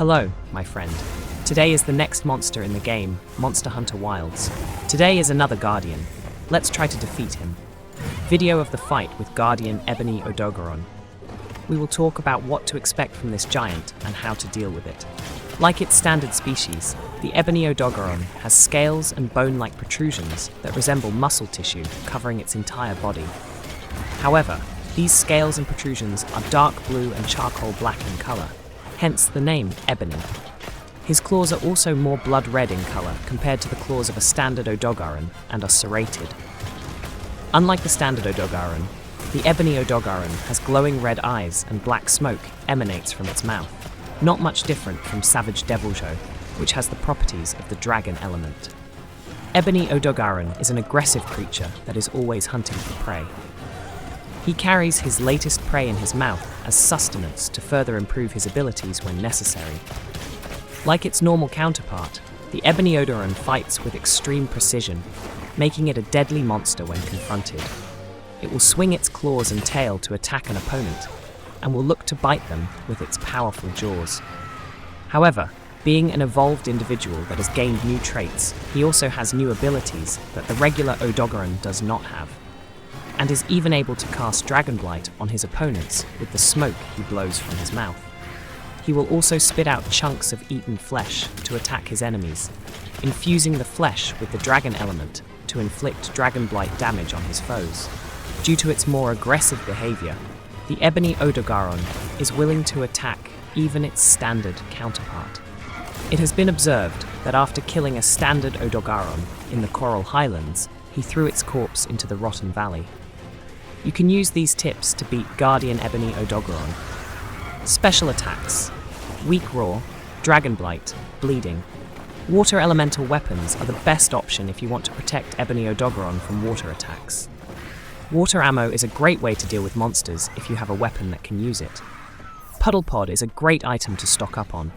Hello, my friend. Today is the next monster in the game, Monster Hunter Wilds. Today is another Guardian. Let's try to defeat him. Video of the fight with Guardian Ebony Odogaron. We will talk about what to expect from this giant and how to deal with it. Like its standard species, the Ebony Odogaron has scales and bone-like protrusions that resemble muscle tissue covering its entire body. However, these scales and protrusions are dark blue and charcoal black in color, hence the name Ebony. His claws are also more blood red in color compared to the claws of a standard Odogaron and are serrated. Unlike the standard Odogaron, the Ebony Odogaron has glowing red eyes and black smoke emanates from its mouth, not much different from Savage Deviljo, which has the properties of the dragon element. Ebony Odogaron is an aggressive creature that is always hunting for prey. He carries his latest prey in his mouth as sustenance to further improve his abilities when necessary. Like its normal counterpart, the Ebony Odogaron fights with extreme precision, making it a deadly monster when confronted. It will swing its claws and tail to attack an opponent, and will look to bite them with its powerful jaws. However, being an evolved individual that has gained new traits, he also has new abilities that the regular Odogaron does not have, and is even able to cast Dragon Blight on his opponents with the smoke he blows from his mouth. He will also spit out chunks of eaten flesh to attack his enemies, infusing the flesh with the dragon element to inflict Dragon Blight damage on his foes. Due to its more aggressive behavior, the Ebony Odogaron is willing to attack even its standard counterpart. It has been observed that after killing a standard Odogaron in the Coral Highlands, he threw its corpse into the Rotten Valley. You can use these tips to beat Guardian Ebony Odogaron. Special attacks: Weak Roar, Dragon Blight, Bleeding. Water elemental weapons are the best option if you want to protect Ebony Odogaron from water attacks. Water ammo is a great way to deal with monsters if you have a weapon that can use it. Puddle Pod is a great item to stock up on.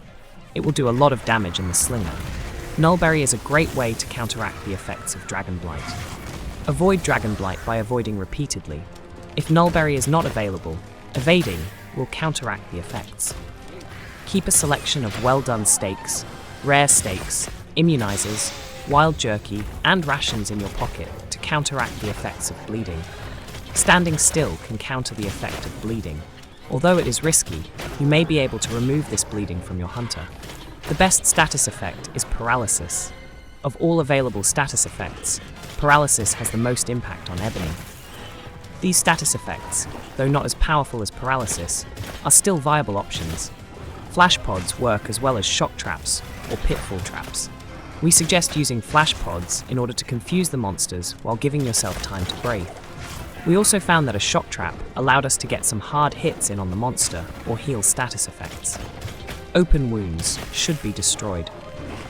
It will do a lot of damage in the slinger. Nullberry is a great way to counteract the effects of Dragon Blight. Avoid Dragon Blight by avoiding repeatedly. If Nullberry is not available, evading will counteract the effects. Keep a selection of well-done steaks, rare steaks, immunizers, wild jerky, and rations in your pocket to counteract the effects of bleeding. Standing still can counter the effect of bleeding. Although it is risky, you may be able to remove this bleeding from your hunter. The best status effect is paralysis. Of all available status effects, paralysis has the most impact on Ebony. These status effects, though not as powerful as paralysis, are still viable options. Flash pods work as well as shock traps or pitfall traps. We suggest using flash pods in order to confuse the monsters while giving yourself time to breathe. We also found that a shock trap allowed us to get some hard hits in on the monster or heal status effects. Open wounds should be destroyed.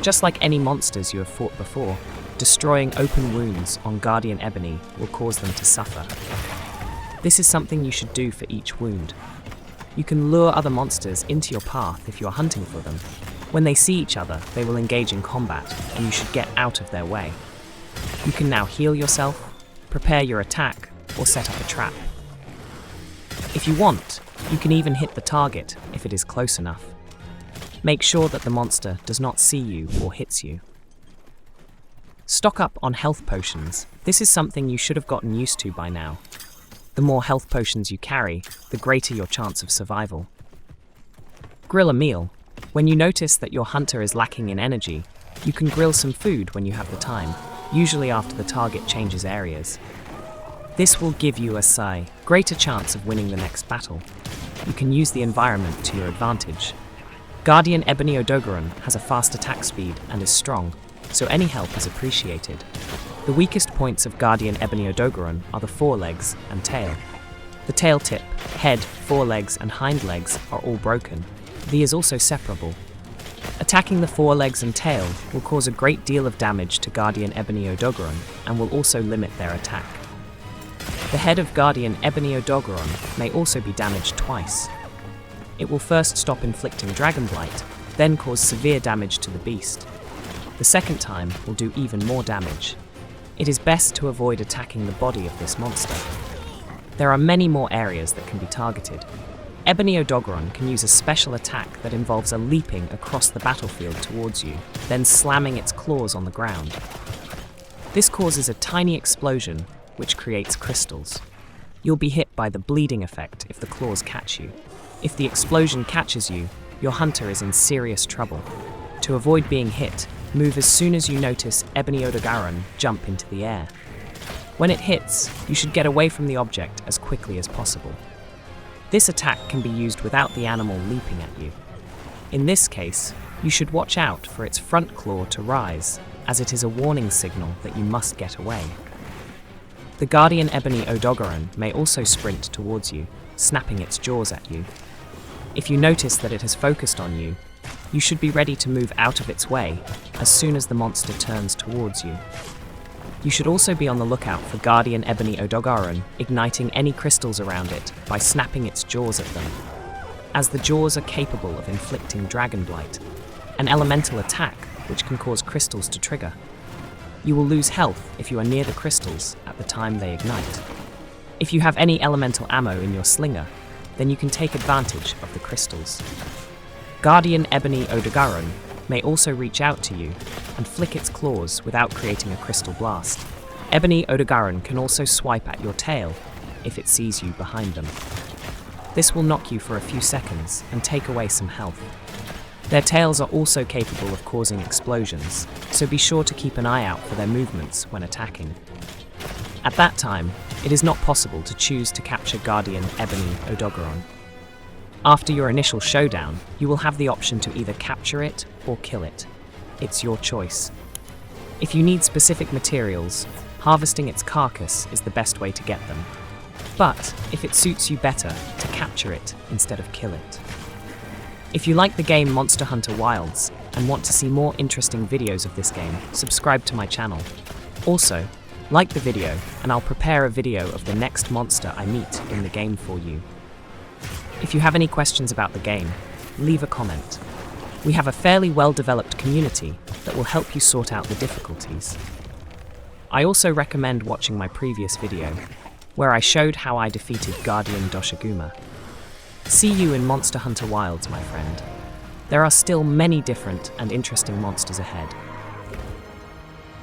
Just like any monsters you have fought before, destroying open wounds on Guardian Ebony will cause them to suffer. This is something you should do for each wound. You can lure other monsters into your path if you are hunting for them. When they see each other, they will engage in combat, and you should get out of their way. You can now heal yourself, prepare your attack, or set up a trap. If you want, you can even hit the target if it is close enough. Make sure that the monster does not see you or hits you. Stock up on health potions. This is something you should have gotten used to by now. The more health potions you carry, the greater your chance of survival. Grill a meal. When you notice that your hunter is lacking in energy, you can grill some food when you have the time, usually after the target changes areas. This will give you a greater chance of winning the next battle. You can use the environment to your advantage. Guardian Ebony Odogaron has a fast attack speed and is strong, so any help is appreciated. The weakest points of Guardian Ebony Odogaron are the forelegs and tail. The tail tip, head, forelegs and hind legs are all broken. The is also separable. Attacking the forelegs and tail will cause a great deal of damage to Guardian Ebony Odogaron and will also limit their attack. The head of Guardian Ebony Odogaron may also be damaged twice. It will first stop inflicting Dragon Blight, then cause severe damage to the beast. The second time will do even more damage. It is best to avoid attacking the body of this monster. There are many more areas that can be targeted. Ebony Odogaron can use a special attack that involves a leaping across the battlefield towards you, then slamming its claws on the ground. This causes a tiny explosion, which creates crystals. You'll be hit by the bleeding effect if the claws catch you. If the explosion catches you, your hunter is in serious trouble. To avoid being hit, move as soon as you notice Ebony Odogaron jump into the air. When it hits, you should get away from the object as quickly as possible. This attack can be used without the animal leaping at you. In this case, you should watch out for its front claw to rise, as it is a warning signal that you must get away. The Guardian Ebony Odogaron may also sprint towards you, snapping its jaws at you. If you notice that it has focused on you, you should be ready to move out of its way as soon as the monster turns towards you. You should also be on the lookout for Guardian Ebony Odogaron igniting any crystals around it by snapping its jaws at them, as the jaws are capable of inflicting Dragon Blight, an elemental attack which can cause crystals to trigger. You will lose health if you are near the crystals at the time they ignite. If you have any elemental ammo in your slinger, then you can take advantage of the crystals. Guardian Ebony Odogaron may also reach out to you and flick its claws without creating a crystal blast. Ebony Odogaron can also swipe at your tail if it sees you behind them. This will knock you for a few seconds and take away some health. Their tails are also capable of causing explosions, so be sure to keep an eye out for their movements when attacking. At that time, it is not possible to choose to capture Guardian Ebony Odogaron. After your initial showdown, you will have the option to either capture it or kill it. It's your choice. If you need specific materials, harvesting its carcass is the best way to get them. But if it suits you better to capture it instead of kill it. If you like the game Monster Hunter Wilds and want to see more interesting videos of this game, subscribe to my channel. Also, like the video and I'll prepare a video of the next monster I meet in the game for you. If you have any questions about the game, leave a comment. We have a fairly well-developed community that will help you sort out the difficulties. I also recommend watching my previous video, where I showed how I defeated Guardian Doshiguma. See you in Monster Hunter Wilds, my friend. There are still many different and interesting monsters ahead.